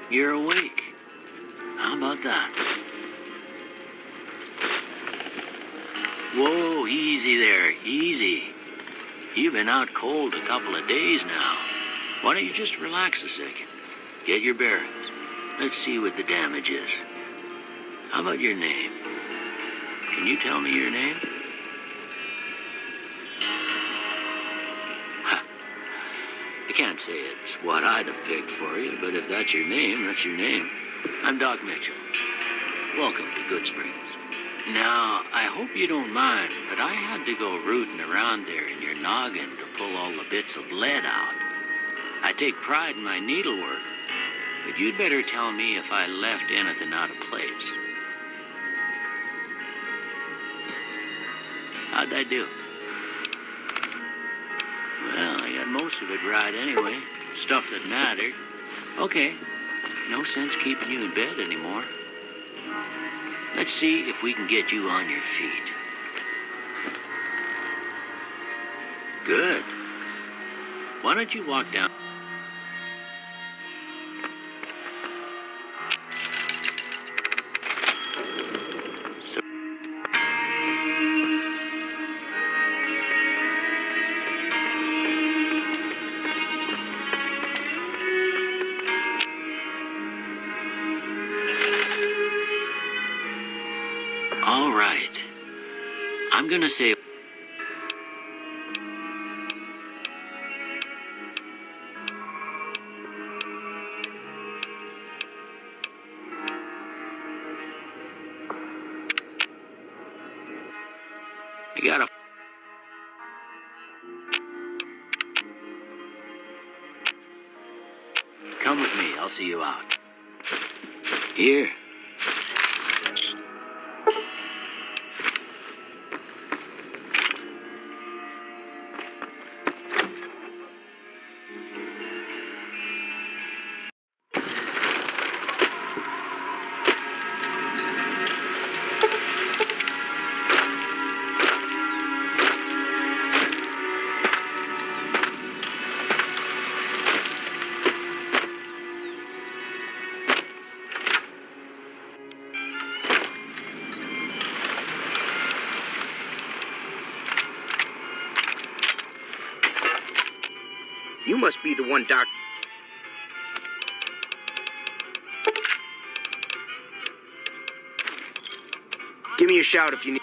You're awake. How about that? Whoa, easy there, easy. You've been out cold a couple of days now. Why don't you just relax a second? Get your bearings. Let's see what the damage is. How about your name? Can you tell me your name? I can't say it's what I'd have picked for you, but if that's your name, that's your name. I'm Doc Mitchell. Welcome to Goodsprings. Now, I hope you don't mind, but I had to go rooting around there in your noggin to pull all the bits of lead out. I take pride in my needlework, but you'd better tell me if I left anything out of place. How'd I do? Well, I got most of it right anyway. Stuff that mattered. Okay, no sense keeping you in bed anymore. Let's see if we can get you on your feet. Good. Why don't you walk down? So all right. I'm gonna say... I gotta... Come with me, I'll see you out. Here. You must be the one, Doc. Give me a shout if you need...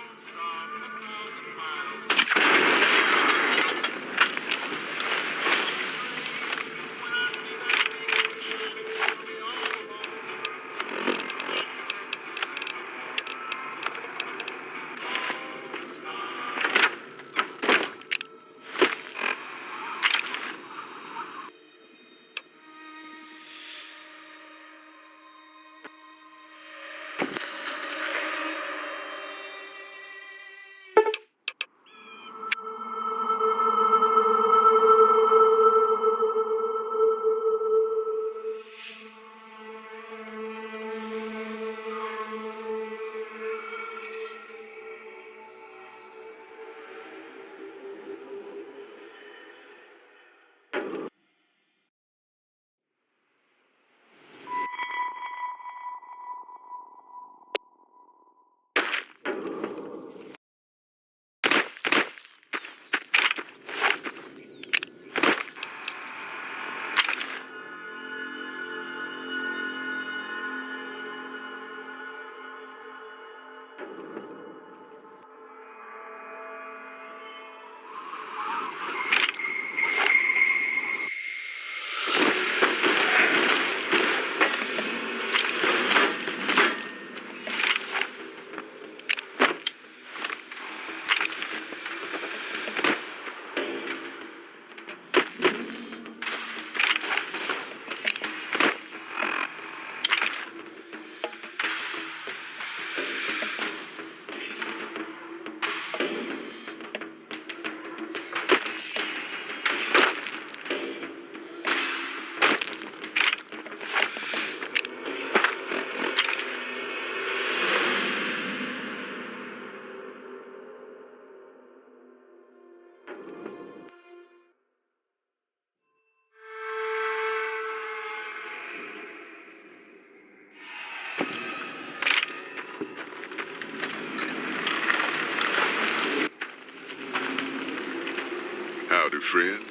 Howdy, friend.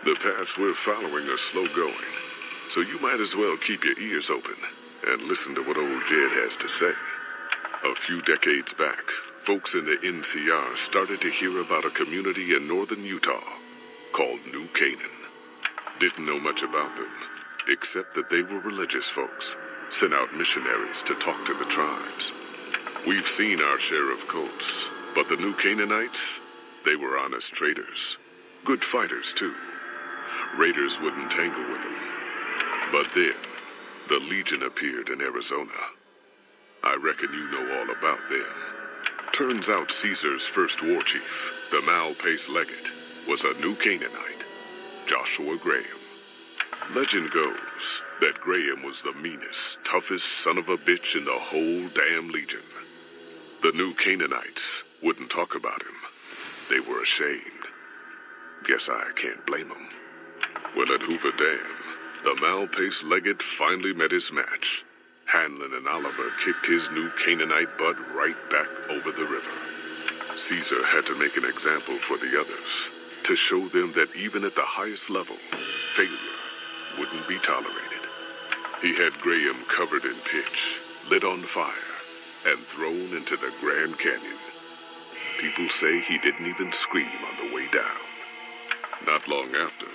The paths we're following are slow going, so you might as well keep your ears open and listen to what old Jed has to say. A few decades back, folks in the NCR started to hear about a community in northern Utah called New Canaan. Didn't know much about them, except that they were religious folks, sent out missionaries to talk to the tribes. We've seen our share of cults, but the New Canaanites, they were honest traders. Good fighters, too. Raiders wouldn't tangle with them. But then, the Legion appeared in Arizona. I reckon you know all about them. Turns out Caesar's first war chief, the Malpais Legate, was a New Canaanite, Joshua Graham. Legend goes that Graham was the meanest, toughest son of a bitch in the whole damn Legion. The New Canaanites wouldn't talk about him. They were ashamed. Guess I can't blame them. Well, at Hoover Dam, the Malpais Legate finally met his match. Hanlon and Oliver kicked his New Canaanite butt right back over the river. Caesar had to make an example for the others, to show them that even at the highest level, failure wouldn't be tolerated. He had Graham covered in pitch, lit on fire, and thrown into the Grand Canyon. People say he didn't even scream on the way down. Not long after,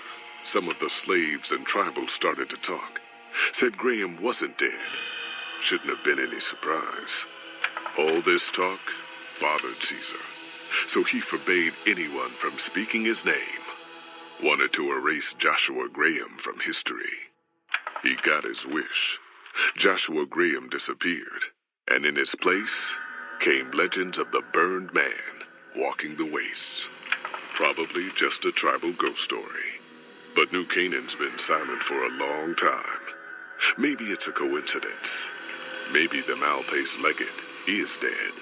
some of the slaves and tribals started to talk. Said Graham wasn't dead. Shouldn't have been any surprise. All this talk bothered Caesar, so he forbade anyone from speaking his name. Wanted to erase Joshua Graham from history. He got his wish. Joshua Graham disappeared, and in his place came legends of the burned man walking the wastes. Probably just a tribal ghost story. But New Canaan's been silent for a long time. Maybe it's a coincidence. Maybe the Malpais Legate is dead.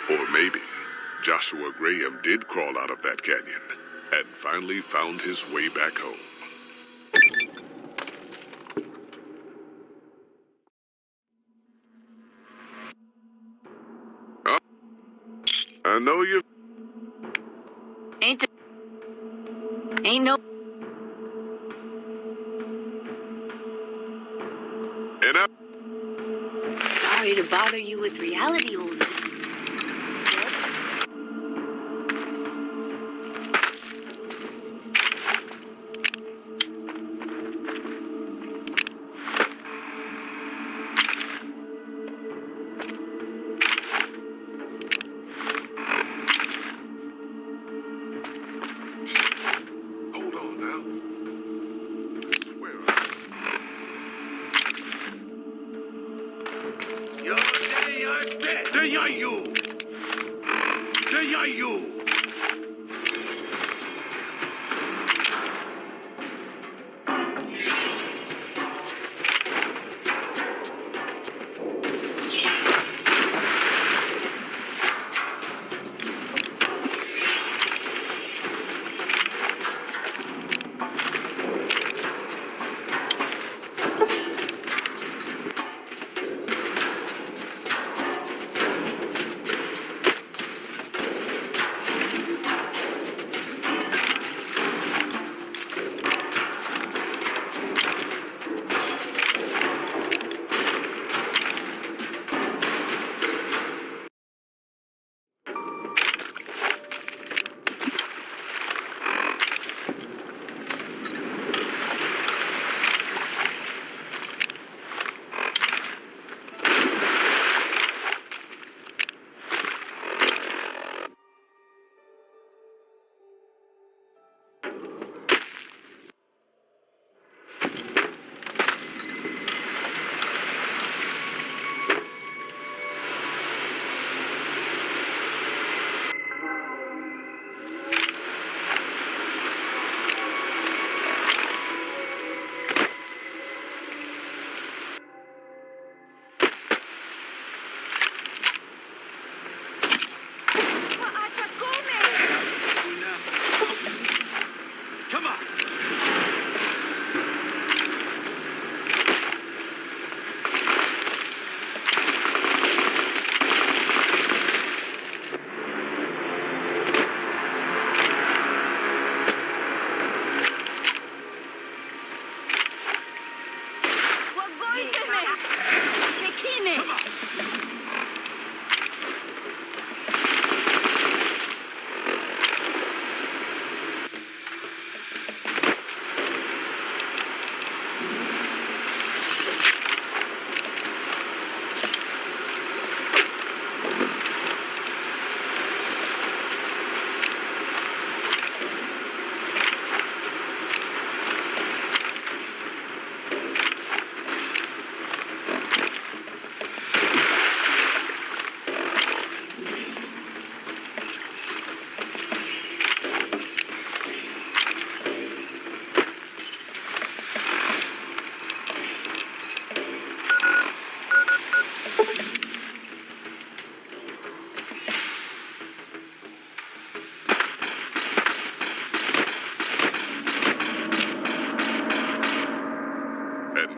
Or maybe Joshua Graham did crawl out of that canyon and finally found his way back home. Oh, I know you. Ain't no. And I. Sorry to bother you with reality, old. Hold on now. Swear. Det är you! Det är you!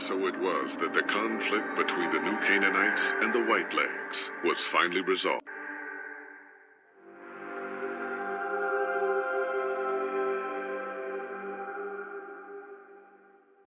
so it was that the conflict between the New Canaanites and the Whitelegs was finally resolved.